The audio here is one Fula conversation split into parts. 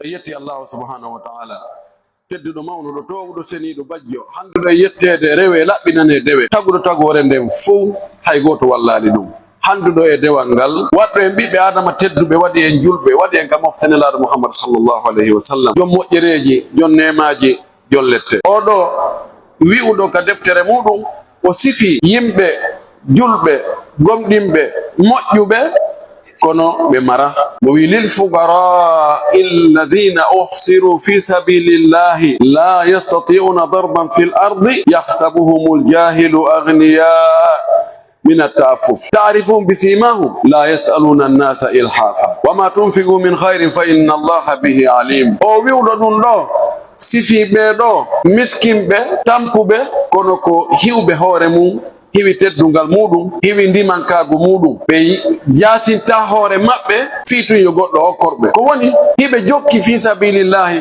yetti Allah subhanahu wa ta'ala tedduɗo mawnuɗo towɗo seniɗo bajjo handuɗo yettede rewe laɓɓinane dewe taguɗo tagore nden fof hay goto wallani ɗum handuɗo e dewal ngal waɗɗo en ɓiɓɓe adama tedduɓe waɗi en julɓe waɗi en ka moftanelaɗo Muhammad sallallahu alayhi wa sallam jom moƴƴereji jon nemaji jon lette oɗo wi'uɗo ka deftere muɗum o sifi yimɓe julɓe gomɗinɓe moƴƴuɓe kono ɓe mara mo wi lil fuqara'i alladhina uhsiru fi sabilillahi la yastati'una darban fil ardi yahsabuhumul jahilu aghniya min at-ta'affuf ta'rifuhum bisimahum la yas'aluna an-nasa ilhafa wama tunfiqu min khairin fa inna allaha bihi alim. O wi'uɗo ɗum ɗo sifiɓe ɗo miskinɓe tampuɓe kono ko hiwɓe hoore mum hiwi teddungal muɗum hiwi ndimankagu muɗum ɓe jasinta hoore maɓɓe fiitun yo goɗɗo okkorɓe ko woni hiɓe jokki fi sabilillahi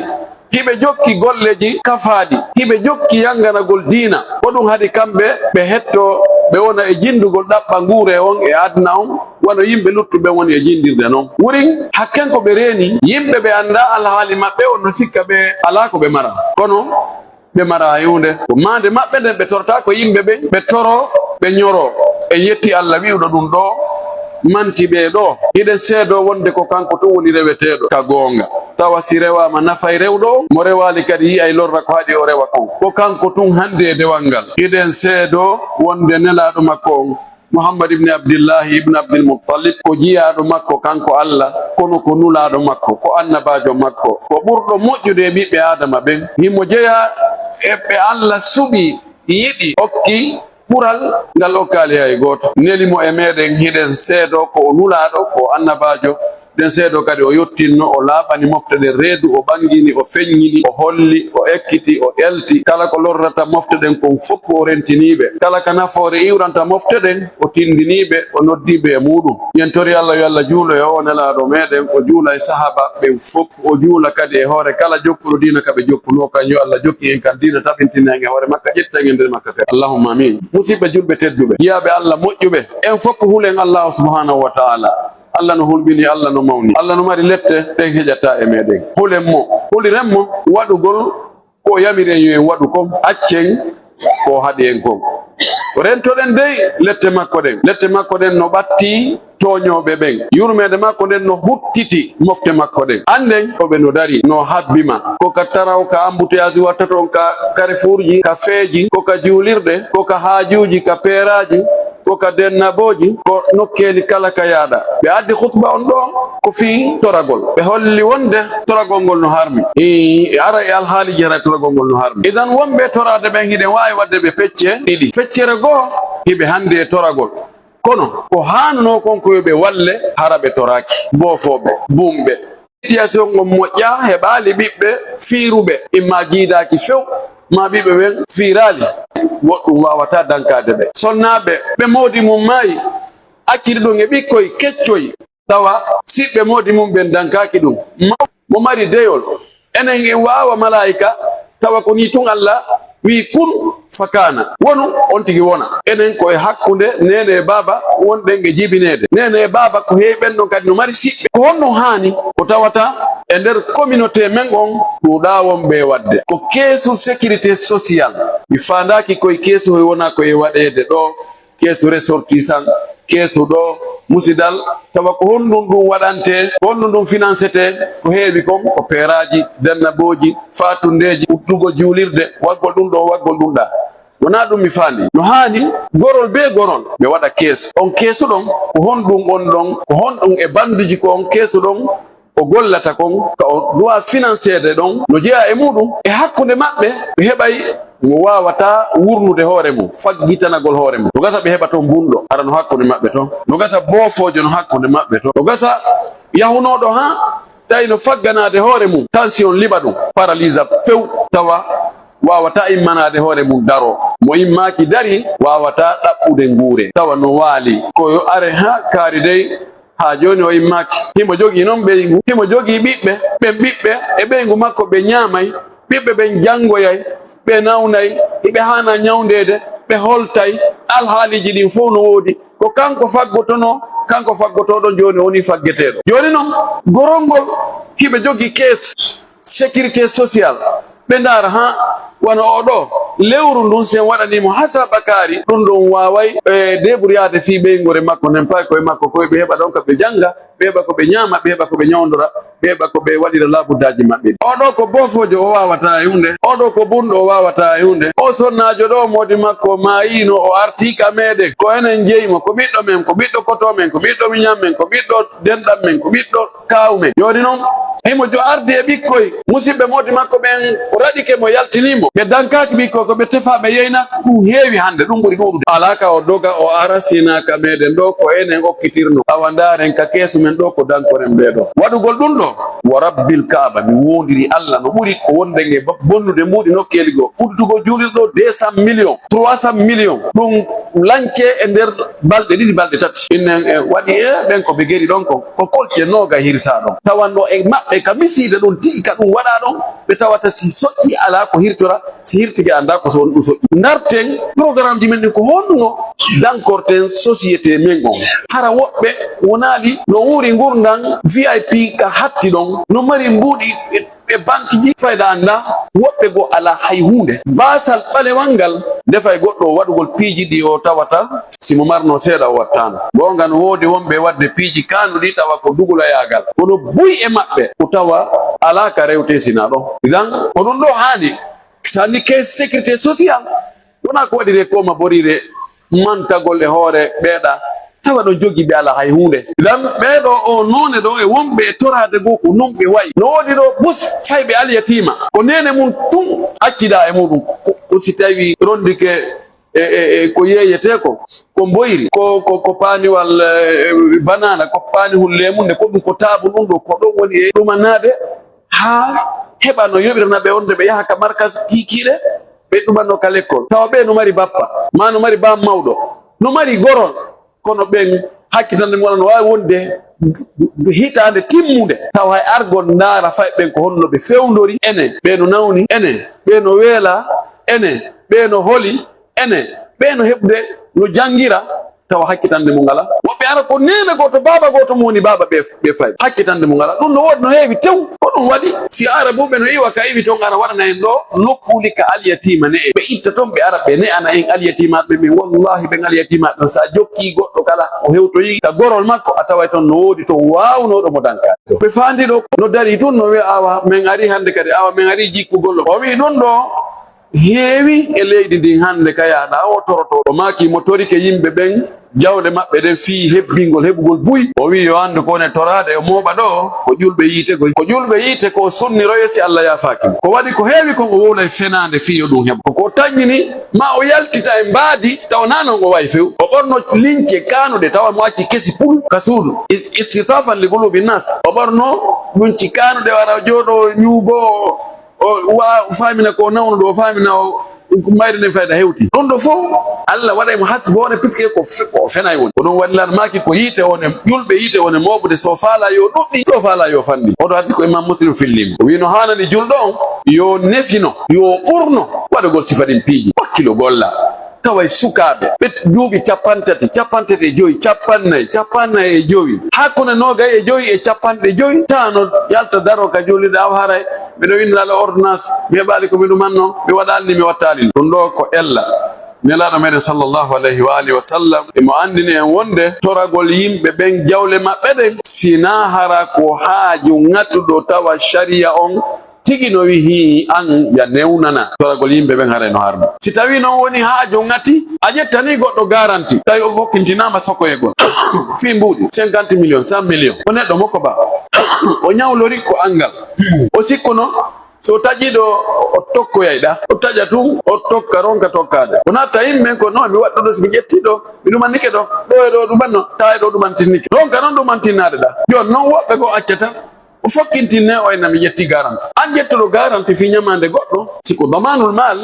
hiɓe jokki golleji kafaɗi hiɓe jokki yanganagol diina hoɗum haadi kamɓe ɓe hetto ɓe wona e jindugol ɗaɓɓa nguure on e adna on wano yimɓe luttuɓe woni e jindirde noon wurin hakken ko ɓe reeni yimɓe ɓe anda alhaali maɓɓe on no sikka ɓe ala ko ɓe mara kono ɓe mara yunde ko mande maɓɓe nden ɓe torta ko yimɓe ɓe toro ɓe ñoro e yetti Allah wi'uɗo ɗum ɗo manti ɓe ɗo hiɗen seedo wonde ko kanko tun woni reweteɗo ka goonga tawa si rewama nafay rewɗo mo rewali kadi yiyay lorra ko haɗi o rewa kon ko kanko tun hande e dewal ngal hiɗen seedo wonde nelaɗo makko on Muhammad ibn Abdillahi ibn Abdul Muttalib ko jiyaɗo makko kanko Allah kono ko nulaɗo makko ko annabajo makko ko ɓurɗo moƴƴude e ɓiɓɓe adama ɓen himo jeeya eɓɓe Allah suɓi yiɗi okki ɓural ngal okkali hay goto nelimo e meɗen hiɗen seedo ko o nulaɗo ko annabajo den seedo kadi o yottinno o laaɓani moftede reedu o ɓangini o feññini o holli o ekkiti o elti kala ko lorrata mofteɗen kon fof o rentiniɓe kala ka nafoore iwranta mofteɗen o tindiniɓe o noddiɓe e muɗum yen tori Allah yo Allah juulo e o nelaɗo meɗen o juula e sahaba ɓen fof o juula kadi e hoore kala jokkuɗo diina kaɓe jokkuno kan yo Allah jokki en kan diina tabintina en e hoore makka ƴetta en nder makka kadi allahumma amin musidɓe julɓe tedduɓe yiyaɓe Allah moƴƴuɓe en fof huulen Allah subhanahu wa ta'ala Allah no hulbini Allah no mawni Allah no mari lette ɗen heƴata e meɗen hulen mo huliren mo waɗugol ko yamiren yo en waɗu kon accen ko haɗi en kon rentoɗen dey lette makko ɗen no ɓatti toñoɓe ɓen yurmede makko nden no huttiti mofte makko ɗen anden oɓe no dari no habbima koka taraw ka embouteillage watta toon ka carrefour ji ka feeji koka juulirɗe koka haajuji ka peeraji koka dennaboji ko nokkeli kala ka yaaɗa ɓe addi khutba on ɗo ko fi toragol ɓe holli wonde toragol ngol no harmi ara e alhaaliji hara toragol ngol no harmi idan wonɓe torade ɓen hiɗen wawi wadde ɓe pecce ɗiɗi feccere goo hiɓe hande e toragol kono ko hanuno konko yoɓe walle hara ɓe toraki boofoɓe bumɓe situation on moƴƴa heɓali ɓiɓɓe fiiruɓe imma jiidaki few ma ɓiɓɓe ɓen fiirali goɗɗum wawata dankade ɓe sonnaɓe ɓe moodi mum maayi acciri ɗum e ɓikkoye keccoye tawa siɓɓe moodi mum ɓen dankaki ɗum mo mari deyol enen en wawa malayika tawa ko ni tun Allah wi kun fakana wonu on tigi wona enen ko e hakkude nene e baba wonɗen e jibinede nene e baba ko heeɓen ɗon kadi no mari siɓɓe ko honno hani ko tawata e nder communauté men on ɗuɗa wonɓe wadde ko keesu sécurité sociale mi fandaki koye keesu hoy wona koye waɗede ɗo keesu ressortissant keesu ɗo musidal tawa ko honɗum ɗum waɗante ko honɗum ɗum financete ko heewi kon ko peeraji dennaboji fatundeji uddugo juulirde waggol ɗum ɗo waggol ɗum ɗa wona ɗum mi faandi no haani gorol be gorol ɓe waɗa kees on keesu ɗon ko honɗum on ɗon ko honɗum e banduji ko on keesu ɗon o gollata kon ka o dowa financede ɗon no jeeya e muɗum e hakkude maɓɓe ɓe heɓay mo wawata wurnude hoore mum faggitanagol hoore mum no gasa ɓe heɓa toon bunɗo ara no hakkude maɓɓe toon no gasa boofojo no hakkude maɓɓe toon no gasa yahunoɗo ha tawi no fagganade hoore mum tension liɓa ɗum paralysa few tawa wawata immanade hoore mum daro mo immaki dari wawata ɗaɓɓude nguure tawa no waali koyo are ha kaari dey ha joni o immaki himo jogii noon ɓeygu himo jogii ɓiɓɓe ɓen ɓiɓɓe e ɓeygu makko ɓe ñaamay ɓiɓɓe ɓen janngoyay ɓe nawnay hiɓe hana ñawndede ɓe holtay alhaaliji ɗin fof no woodi ko kanko faggotono kanko faggotoɗo joni woni faggeteɗo joni noon gorol ngol hiɓe jogii kees sécurité sociale ɓe ndara ha wana oɗo lewru ndun sen waɗanimo Hassa Bakary ɗum ɗon waway débruyade fi ɓeygore makko nden pay koye makko koye ɓe heɓa ɗon ko ɓe janga ɓe heɓa ko ɓe ñama ɓe heɓa ko ɓe ñawdora ɓe heɓa ko ɓe waɗira labudaji maɓɓe oɗo ko bofojo o wawata e hunde oɗo ko bunɗo o wawata e hunde o sonnajo ɗo modi makko mayino o artika meɗen ko enen jeyimo ko ɓiɗɗo men ko ɓiɗɗo koto men ko ɓiɗɗo miñam men ko ɓiɗɗo denɗam men ko ɓiɗɗo kawu men joni noon himo jo ardi e ɓikkoy musidɓe modi makko ɓen o raɗike mo yaltinimo ɓe dankaki ɓikkoy ko ɓe tefa ɓe yeyna ɗum heewi hande ɗum ɓuuri ɗuɗude alaka o doga o ara sinaka meɗen ɗo ko enen okkitirno awa ndaren ka keesu men ɗo ko dankoren ɓeɗo waɗugol ɗum ɗo wo rabbil kaaba mi wondiri Allah no ɓuuri ko wonde e bonnude mbuɗi nokkeli goo ɓurdugo julirɗo 200 millions 300 millions ɗum lance e nder balɗe ɗiɗi balɗe tati innen waɗi ɓen ko ɓe geri ɗon ko kolƴe noga hirsa ɗon tawanno e maɓɓe ka miside ɗon tigi ka ɗum waɗa ɗon ɓe tawata si soƴƴi ala ko hirtora si hirtigi anda ko so ɗum soƴƴi darten programme ji men ɗin ko honno dankorten société men on hara woɓɓe wonali no wuuri gurdan VIP ka hatti ɗon no mari mbuɗi ɓe banque ji fayda anda woɓɓe go ala hay hunde basal ɓalewal ngal defay goɗɗo waɗugol piiji ɗi o tawata simo marno seeɗa o wattano gonga no woodi wonɓe wadde piiji kanuɗi tawa ko dugulayagal kono buy e maɓɓe ko tawa ala ka rewte sina ɗon idan ko ɗum ɗo hani sani ke sécurité sociale wona ko waɗire koma borire mantagol e hoore ɓeeɗa tawa ɗo jogi ɓe ala hay hunde idan ɓeɗo o none ɗo e wonɓe e torade goo ko non ɓe wayi no woodi ɗo bus fayɓe alyatima ko nene mum tun accida e muɗum ko si tawi rondike ko yeyete ko boyri ko paaniwal banana ko paanihul lemunde ko ɗum ko taabu ɗum ɗo ko ɗon woni e ɗumanade ha heɓa no yoɓirana ɓe onde ɓe yaha ka markas kikiɗe ɓe ɗumanno ka l'école tawa ɓe no mari bappa ma no mari bam mawɗo no mari gorol kono ɓen hakkitande mum no wawi wonde hitande timmude tawa hay argon ndaara fay ɓen ko honno ɓe fewdori ene ɓeno nawni ene ɓeno weela ene ɓeno holi ene ɓeno heɓde no jangira tawa hakkitande mo ngala woɓɓe ara ko nene goto baba goto mo woni baba ɓe fay hakkitande mo ngala ɗum no woodi no heewi tew ko ɗum waɗi si ara buɓe no iwa ka iwi toon ara waɗana en ɗo nokkuli ka alyatima ne e ɓe itta toon ɓe ara ɓe ne'ana en alyatimaɓe ɓe wallahi ɓen alyatimaɓe sa jokki goɗɗo kala o hewtoyi ka gorol makko a taway toon no woodi to wawnoɗo mo dankade ɓe fandi ɗo no dari tun no wiya awa min ari hande kadi awa min ari jikkugol ɗo o wi ɗum ɗo heewi e leydi ndin hande ka yaɗa o toroto o maki mo torike yimɓe ɓen jawle maɓɓe ɗen fii hebbingol heɓugol buy o wi yo hande kone torade o mooɓa ɗo ko ƴulɓe yiite ko ƴulɓe yiite ko sunniroye si Allah yafakimo ko waɗi ko heewi kon o wowla e fenade fiyo ɗum heɓa koko tañini ma o yaltita e mbaadi tawa na noon o wawi few o ɓorno lince kanuɗe tawa mo acci kesi pul ka suudu istitafan li gulubi nas o ɓorno ɗumci kanuɗe wara jooɗo ñuubo o famina ko nawno ɗo o famina o mayre nde fayda hewti ɗum ɗo fof Allah waɗaymo hasbone puisque ko fenay woni ko ɗum waɗilan maki ko yiite one ƴulɓe yiite one moɓude so faala yo ɗuɗɗi so faala yo fanɗi oɗo arti ko imam muslim fillimo o wino hanani julɗo on yo nefino yo ɓurno waɗugol sifa ɗin piiji hakkilo golla taway sukaɓe ɓe duuɓi capantati e joyi capannayyi e joyi hakkude nogay e joyi e capanɗe joyi tano yalta daro ka julide aw haray mbiɗo windiraala ordonnance mi heɓaali ko mi ɗumanno mi waɗalni mi wattali ɗum ɗo ko ella nelaɗo meɗen sallllahu alayhi wa alihi wa sallam emo andini en wonde toragol yimɓe ɓen jawle maɓɓe ɗen sina hara ko haaju ŋattuɗo tawa sharia on tigi no wihi an ya newnana toragol yimɓe ɓen haray no harɗo si tawi noon woni haaju ŋati a ƴettani goɗɗo garanti tawi o hokkintinama sokoyegol fi mbuuɗi 50 millions 100 millions o neɗɗo mokko ba o ñawlori ko angal o sikkuno so taƴiɗo o tokkoyayɗa o taƴa tun o tokka ronka tokkade o natta yimɓe ko non mi waɗɗoɗo somi ƴettiɗo mi ɗumannike ɗo ɗo e ɗo ɗumanno tawa ɗo ɗumantinnike ronka noon ɗumantinnade ɗa joni noon woɓɓe ko accata o fokkintinne o ena mi ƴetti garanti an ƴettuɗo garanti fi ñamande goɗɗo siko damanul mal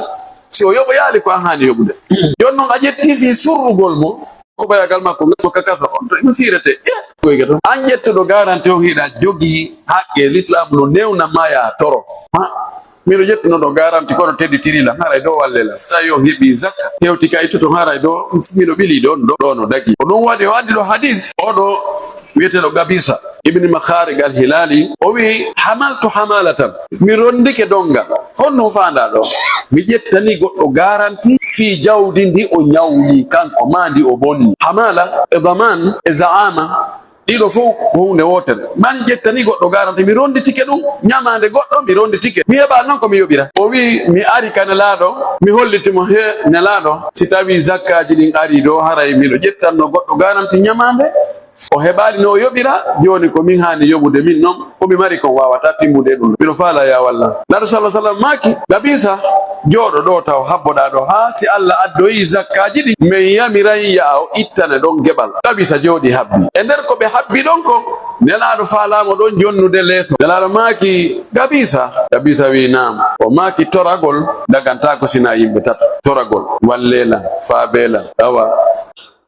si o yoɓoyaali ko an hani yoɓude joni noon a ƴetti fi surrugol mo o ɓayagal makko to kakasa on to ɗum sirete koyga to an ƴettuɗo garanti o hiiɗa jogii haqqe l'islam no newna ma ya toro miɗo ƴettunoɗo garanti kono tedditirila haray dow wallela so tawi o heeɓi zakka hewti ka ittuto haray dow miɗo ɓili ɗon ɗo no dagi ko ɗum waɗi o addi ɗo hadis oɗo wiyeteɗo Gabisa ibni Makharig al-Hilali o wi hamaltu hamalatan mi rondike donga honno fanda ɗo mi ƴettani goɗɗo garanti fi jawdi ndi o ñawli kanko ma ndi o bonni. Hamala e daman e zaama ɗiɗo fof ko hunde wotere. Man ƴettani goɗɗo garanti mi ronditike ɗum ñamande goɗɗo mi ronditike mi heɓa noon ko mi yoɓira. O wi mi ari ka nelaɗo mi hollitimo he nelaɗo si tawi zakkaji ɗin ari ɗo haray miɗo ƴettanno goɗɗo garanti ñamande o heɓali no o yoɓira joni ko min hani yoɓude min noon komi mari kon wawata timmude ɗum miɗo faala ya wallah. Naɗo sallah sallam maki Gabisa jooɗo ɗo taw habboɗa ɗo ha si Allah addoyi zakkaji ɗi min yamiran ya o ittane ɗon geɓal. Gabisa jooɗi habbi e nder ko ɓe habbi ɗon ko nelaɗo faalamo ɗon jonnude leeso. Nelaɗo maki Gabisa wi nam o maki toragol dagantako sina yimɓe tato toragol wallela faabela awa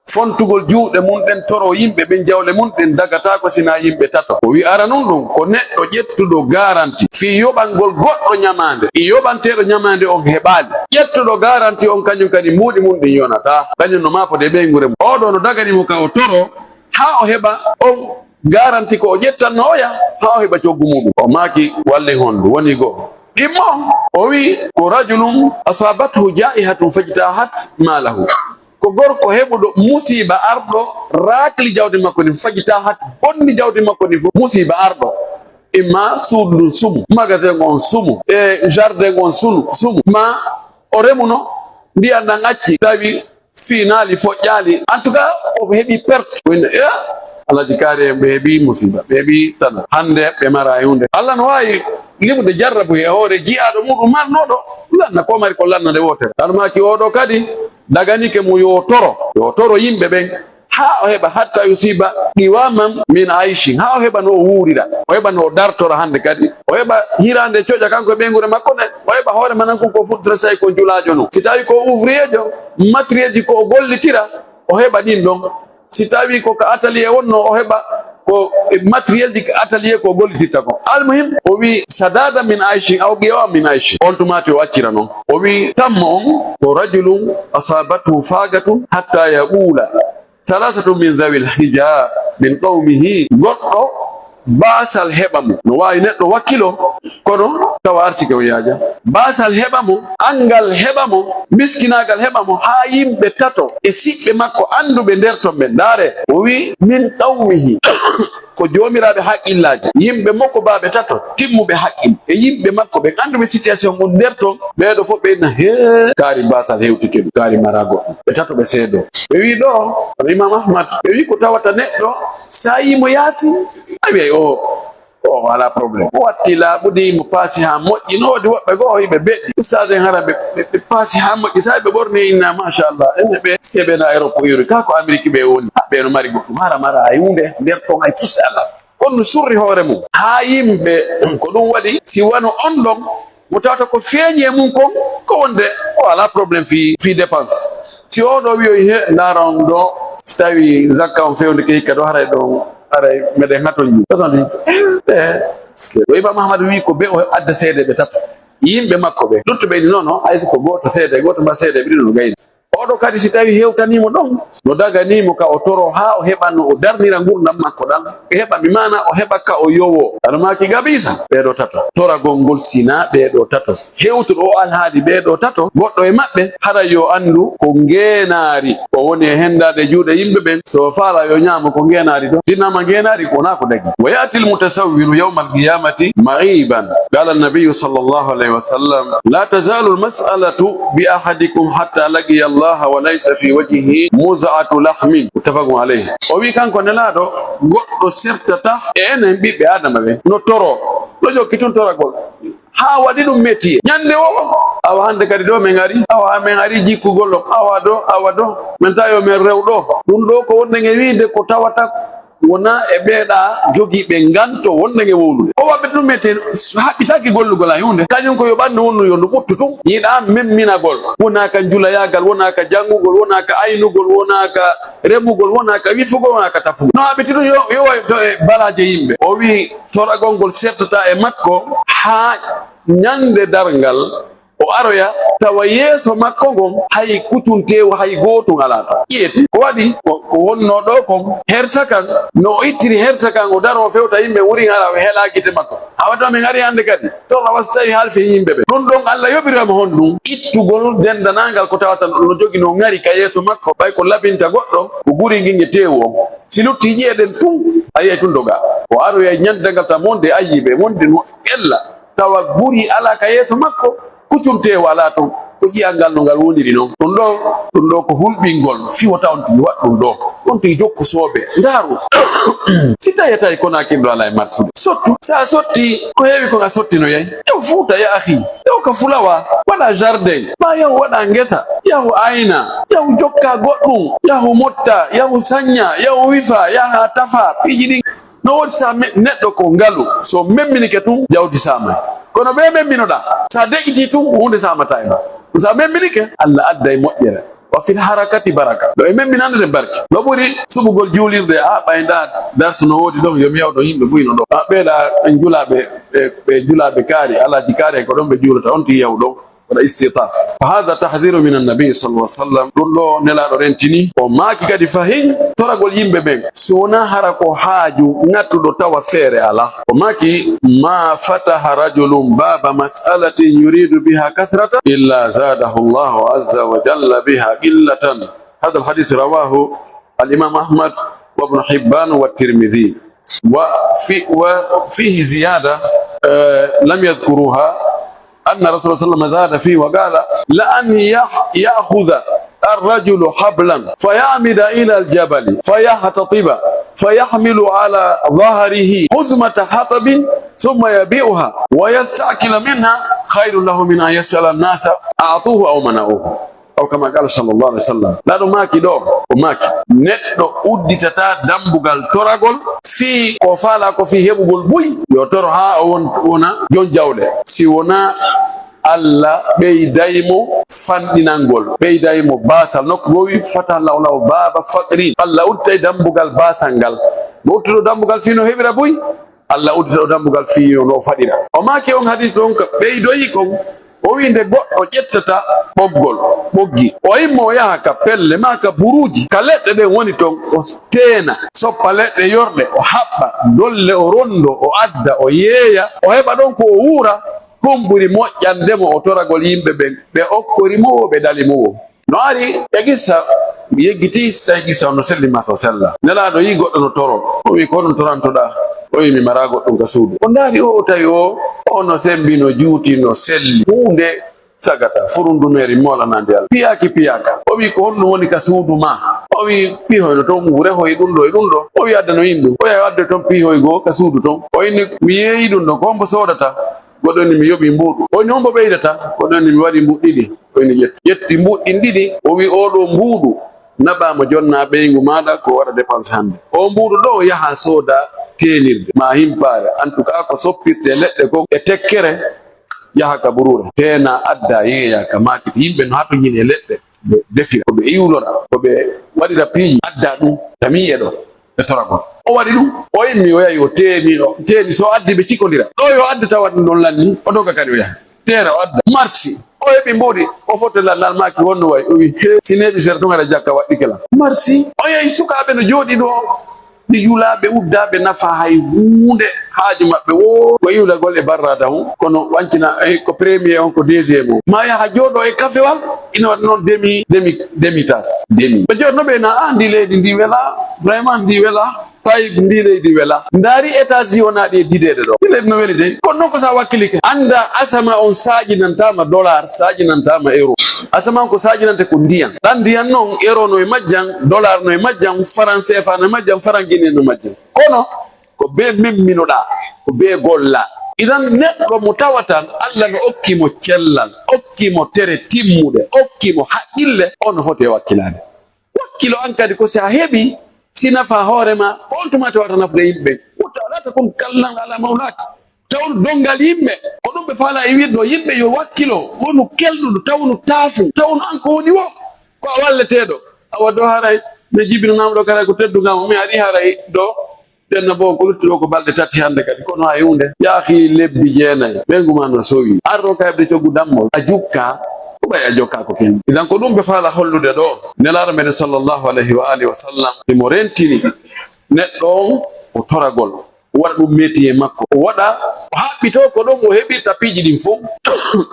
fontugol juuɗe mum ɗen toro yimɓe ɓen jawle mum ɗen dagata ko sina yimɓe tato. O wi aranun ɗum ko neɗɗo ƴettuɗo garanti fi yoɓangol goɗɗo ñamande i yoɓanteɗo ñamande on heɓali ƴettuɗo garanti on kañum kadi mbuɗi mum ɗin yonata kañum no mapode ɓeygure mum oɗo no daganimo ka o toro ha o heɓa on garanti ko o ƴettanno oya ha o heɓa coggu muɗum. O maki walli hondu woni goo ɗimmo o wi ko rajulum asabathu jaihatun fajtahat malahu ko gorko heɓuɗo musiba arɗo rakli jawdi makko ni fajita hat bonni jawdi makko ni fof musiba arɗo imma suudu ndun sumu magasin on sumu e jardin on sumu ma o remuno ndiyan ɗan acci tawi finali foƴƴali en tout cas o heɓi perte wonde alaji kaari en ɓe heeɓi musiba ɓe heeɓi tana hande ɓe mara hunde. Allah no wawi limude jarrabu e hoore jiyaɗo muɗum marnoɗo lanna ko mari ko lanna nde wotere tan maki oɗo kadi daganike mo yo toro yimɓe ɓen ha o heɓa hatta yusiba qiwaman min aishin ha o heɓa no o wuurira o heɓa no o dartora hande kadi o heɓa hirande coƴa kanko e ɓeygure makko ɗe o heɓa hoore manan kon ko fuddata sayi ko julajo no si tawi ko ouvrier jo matériel ji ko o gollitira o heɓa ɗin ɗon si tawi ko ka atelier wonno o heɓa ko matériel ji atelier ko gollitirta ko almuhim o wi sadada min aishin aw qiwa min aishin on tumati o accira noon o wi tamma on ko rajulum asabatu fagatun hatta yaqula salasatu min dhawil hija min qawmihi goɗɗo basal heɓa mo no wawi neɗɗo wakkilo kono tawa arsike o yaaja basal heɓa mo angal heɓa mo miskinagal heɓa mo ha yimɓe tato e siɓɓe makko anduɓe nder ton ɓe ndaare o wi min qawmihi ko jomiraɓe haqqillaji yimɓe makko baɓe tato timmuɓe haqqil e yimɓe makko ɓe anduɓe situation mum nder ton ɓeɗo fof ɓenna he kaari basal hewtike ɗum kaari mara goɗɗo ɓe tato ɓe seedo ɓe wi ɗo Imam Ahmad ɓe wi ko tawata neɗɗo sa yimo yaasi a wiyay o wala probléme o watti laaɓude mo paasi ha moƴƴi no wodi woɓɓe goo yiɓe beɗɗi ustade en hara ɓe paasi ha moƴƴi sa ɓe ɓorni inna machallah ene ɓe ske ɓe na Europe uri ka ko Amérique ɓe woni ha ɓe no mari goɗɗum hara mara hay hunde nder ton hay fusse Allah on no surri hoore mum ha yimɓe ko ɗum waɗi si wano on ɗon mo tawata ko feeñi e mum kon ko wonde o wala probléme fi dépense si oɗo wiyoy he ndaron ɗo so tawi zakka on fewde ke hikka ɗo haray ɗon aray meɗen hatol ji ɗo Imam Ahmad wi ko be o adda seede ɓe tato yimɓe makko ɓe luttuɓe ni noon hayso ko goto seede goto mba seede ɓe ɗiɗo no gayni oɗo kadi si tawi hewtanimo ɗon no daganimo ka o toro ha o heɓa no o darnira gurdam makko ɗam o heɓa mi mana o heɓa ka o yowo aɗa maki Gabisa ɓeɗo tato toragol ngol sina ɓeɗo tato hewtuɗo o alhaali ɓeɗo tato goɗɗo e maɓɓe haɗa yo andu ko ngenari o woni e hendade juuɗe yimɓe ɓen so faala yo ñaama ko ngenari ɗo sinnama ngenari wona ko dagi wa yati almutasawwiru yawma alqiyamati ma'iban qala annabiyu sallllahu alayhi wa sallam la tazalu almas'alatu bi ahadikum hatta laqiya Allah wa laysa fi wajhihi muz'atu lahmin muttafaqun alayhi o wi kanko nelaɗo goɗɗo sertata e enen ɓiɓɓe adama ɓe no toro ɗo jokki tun toragol ha waɗi ɗum métier ñande o awa hande kadi ɗo min ari awa min ari jikkugol ɗo awa ɗo min tawi min rewɗo ɗum ɗo ko wonde e wiide ko tawata wona e ɓeeɗa jogiiɓe nganto wonde e wowlude o waɓɓe tun métier haɓɓitaki gollugol hay hunde kañum ko yo ɓandu wonno yo ndu ɓuttu tun yiiɗa memminagol wonaka julayagal wonaka janngugol wonaka aynugol wonaka remugol wonaka wifugol wonaka tafugol no haɓɓiti ɗum yo to e balaje yimɓe o wi toragol ngol sertata e makko ha ñande darngal o aroya tawa yeso makko gon hay kutuntewo hay goto alata ƴeeti ko waɗi ko wonno ɗo kon hersa kan no o ittiri hersa kan o daro fewta yimɓe wuri hara o heela gite makko hawata min ari hande kadi torra wasa tawi haalfe yimɓe ɓe ɗum ɗon Allah yoɓirama hon ɗum ittugol dendanagal ko tawata no jogi no ngari ka yeeso makko ɓay ko labinta goɗɗo ko guri ginge tewo o si lutti ƴeeɗen tun a yiyay tun doga o aroya ñandagal ta monde ayyiɓe monde no ella tawa guri ala ka yeeso makko kucuntewo ala ton ko ƴiyangal no ngal woniri noon ɗum ɗo ko hulɓingol fiwata on tigi waɗ ɗum ɗo ɗon tigi jokku sooɓe ndaaru si tawi tawi konakimɗo ala e marsude sottu sa sotti ko heewi ko nga sottino yay yaw fuuta ya ahi yaw ka fulawa waɗa jardin ma yahu waɗa ngesa yahu ayna yahu jokka goɗɗum yahu motta yahu saña yahu wifa yaha tafa piiji ɗin no woodi sa neɗɗo ko ngalu so memminike tun jawdi samay kono ɓe memminoɗa sa deƴƴiti tun hunde samata e ma sa memminike Allah adda e moƴƴere wa fil harakati baraka ɗo e memminande de barke no ɓuri suɓugol juulirde a ɓayda darsu no woodi ɗon yomi yawɗo yimɓe ɓuyno ɗo ɓeeɗa en julaɓe ɓe julaɓe kaari alaji kaari ko ɗon ɓe juulata on ti yaw ɗon waɗa istitaf fa hada tahdiru min annabi sallallahu alaihi wasallam ɗum ɗo nelaɗo rentini o maaki kadi fahin toragol yimɓe ɓen so wona hara ko haaju ngattuɗo tawa feere ala o maaki ma fataha rajulun baba mas'alatin yuridu biha kathratan illa zadahu llahu azza wa jalla biha qillatan hada alhadith rawahu الإمام أحمد وابن حبان والترمذي وفيه زيادة لم يذكروها أن رسول الله صلى الله عليه وسلم زاد فيه وقال لأن يأخذ الرجل حبلا فيعمد إلى الجبل فيحتطب فيحمل على ظهره حزمة حطب ثم يبيعها ويستأكل منها خير له من أن يسأل الناس أعطوه أو منعوه أو كما قال صلى الله عليه وسلم لا ماكي دور وماكي نتو أدتتا دمبغال تورغول في كفالا كفي هبغول بوي يوترها ونا جون جاولة سيونا Allah ɓeydaymo fanɗinangol ɓeydaymo basal nokku bowi fata lawlaw baba fakri Allah uddita dambugal basal ngal mo udduto dambugal fino heɓira boyi Allah uddita dambugal fino no faɗira o maki on hadis ɗon ko ɓeydoyi kon o wi nde goɗɗo ƴettata ɓoggi o immo o yaha ka pelle ma ka buruji ka leɗɗe ɗen woni toon o teena soppa leɗɗe yorɗe o haɓɓa dolle o rondo o adda o yeeya o heɓa ɗon ko o wuura ɗum ɓuri moƴƴandemo o toragol yimɓe ɓen ɓe okkorimo ɓe dalimowo no ari e gissa mi yeggiti so tawi gissa no sellima so sella nelaɗo yi goɗɗo no toro o wi ko onon torantoɗa o wi mi mara goɗɗum ka suudu o ndaari o tawi o no sembi no juuti no selli hunde sagata furundumeri molanande Allah piyaka o wi ko honno woni ka suudu ma o wi piihoyno toon rehoy ɗum ɗo e ɗum ɗo o wi addano yimɗum o yahi wadde toon piihoy goo ka suudu toon o inni mi yeeyi ɗum ɗo ko hombo sodata goɗɗo ni mi yoɓi mbuuɗu o ni hombo ɓeydata goɗɗo ni mi waɗi mbuɗ ɗiɗi o ni ƴetti mbuɗɗin ɗiɗi o wi oɗo mbuuɗu naɓama jonna ɓeygu maɗa ko waɗa dépense hande o mbuuɗu ɗo o yaha sooda tenirde ma himpare en tout cas ko soppirte leɗɗe kon e tekkere yaha ka burure tena adda yeeya ka makiti yimɓe no hato ñine leɗɗe ɓe defira koɓe iwlora koɓe waɗira piiji adda ɗum tamiye ɗo ɓe toragol o waɗi ɗum o immi o yahi o teeni so addi ɓe cikkodira ɗo yo adda tawa ɗum ɗon lanni o doga kadi o yaha teena o adda marsi o heɓi mbuɗi o fotte lallal maki wonno way o wi si neɗi sere tun haɗa jakka waɗɗi kela marsi o yehi sukaɓe no jooɗi ɗo ɗi yulaɓe uddaɓe nafa hay hunde haaju maɓɓe wo ko iwlagol e barrada hum kono wancina ko premier on ko deuxiéme o ma yaha jooɗo e kafewal ina waɗa noon demi tas ɓe jooɗno ɓe na ndi leydi ndi wela vraiment ndi wela tawi ndi leydi wela ndaari états ji wonaɗi e dideɗe ɗo ɗi leydi no weli de kono noon ko sa wakkilike anda asama on saƴinantama dollar saƴinantama euro asaman ko saƴinante ko ndiyan ɗan ndiyan noon euro no e majjan dollar no e majjan franc CFA no e majjan franc guinéen no majjan kono ko be memminoɗa ko be golla idan neɗɗo mo tawatan Allah no okkimo cellal okkimo tere timmuɗe okkimo haqqille on no foti e wakkilade wakkilo an kadi ko sa heeɓi si nafa hoorema ko on tuma tawata nafude yimɓe wota alata kon kallan ala mawlaki tawnu dongal yimɓe ko ɗum ɓe faala e wiɗɗo yimɓe yo wakkilo wonu kelɗuɗo tawnu taafu tawnu an ko woni wo ko a walleteɗo awa do haray mi jibinanama ɗo kala ko teddugama mi ari haray do denna bo ko luttuɗo ko balɗe tati hande kadi kono ha hunde yaahi lebbi jeenayi ɓengu ma no sowi arɗo ka heɓde coggu dammol a jukka ɓaya jokka ko ken idan ko ɗum ɓe faala hollude ɗo nelaɗo meɗen sallllahu alayhi wa alihi wa sallam imo rentini neɗɗo on o toragol waɗa ɗum métier makko o waɗa o haɓɓito ko ɗon o heɓi tapiiji ɗin fof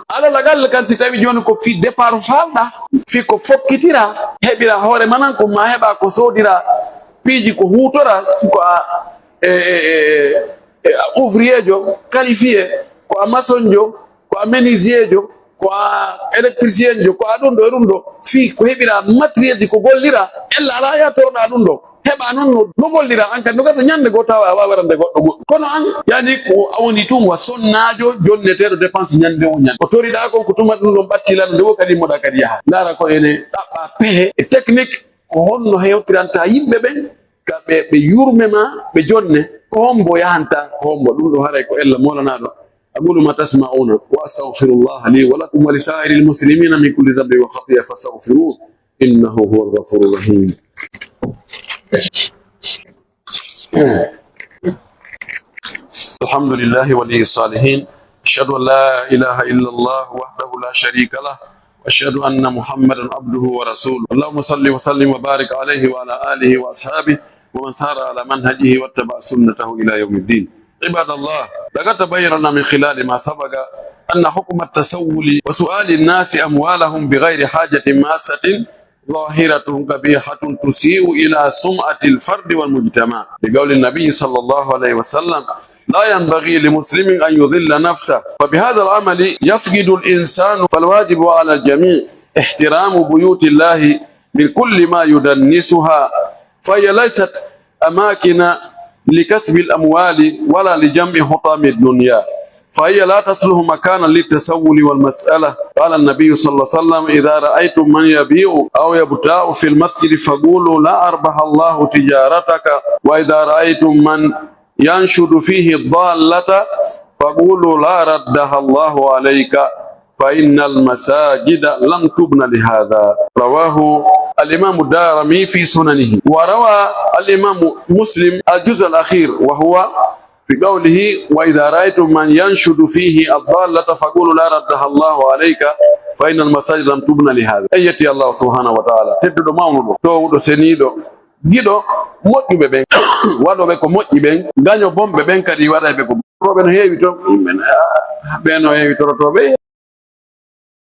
alalagal kan si tawi joni ko fi départ falɗa fi ko fokkitira heɓira hoore manan ko ma heɓa ko soodira piiji ko hutora siko a ouvrier jo qualifié ko a maçon jo ko a menuisier jo ko a électricien jo ko a ɗum ɗo e ɗum ɗo fi ko heɓira matériel ji ko gollira ella ala yatoroɗa ɗum ɗo heɓa noon no gollira an kadi no gasa ñande goo tawa a wawi waɗande goɗɗo goɗɗo kono an yani ko a woni tum wa sonnajo jonneteɗo dépense ñande o ñande ko toriɗa kon ko tuma ɗum ɗon ɓattilano nde wo kadi moɗa kadi yaha laara ko ene ɗaɓɓa pehe e technique ko honno hewtiranta yimɓe ɓen ka ɓe yurmema ɓe jonne ko hombo yahanta ko hombo ɗum ɗo haray ko ella molanaɗo أقول ما تسمعون وأستغفر الله لي ولكم ولسائر المسلمين من كل ذنب وخطيئة فاستغفروه إنه هو الغفور الرحيم. الحمد لله ولي الصالحين أشهد أن لا إله إلا الله وحده لا شريك له وأشهد أن محمدا عبده ورسوله اللهم صل وسلم وبارك عليه وعلى آله وأصحابه ومن سار على منهجه واتبع سنته إلى يوم الدين. عباد الله لقد تبين لنا من خلال ما سبق أن حكم التسول وسؤال الناس أموالهم بغير حاجة ماسة ظاهرة قبيحة تسيء إلى سمعة الفرد والمجتمع لقول النبي صلى الله عليه وسلم لا ينبغي لمسلم أن يذل نفسه فبهذا العمل يفقد الإنسان فالواجب على الجميع احترام بيوت الله من كل ما يدنسها فهي ليست أماكن لكسب الأموال ولا لجمع حطام الدنيا فهي لا تصلح مكانا للتسول والمسألة. قال النبي صلى الله عليه وسلم إذا رأيتم من يبيع أو يبتاع في المسجد فقولوا لا أربح الله تجارتك وإذا رأيتم من ينشد فيه الضالة فقولوا لا ردها الله عليك فإن المساجد لم تبن لهذا. رواه الإمام الدارمي في سننه. وروى الإمام مسلم الجزء الأخير وهو في قوله وإذا رأيتم من ينشد فيه الضالة فقولوا لا ردها الله عليك فإن المساجد لم تبن لهذا. أيتي الله سبحانه وتعالى تبدو ماونو تو سنيدو giɗo moƴƴuɓe ɓen waɗoɓe ko moƴƴi ɓen gaño bomɓe ɓen kadi waɗayɓe ko roɓe no heewi to ɓen no heewi torotoɓe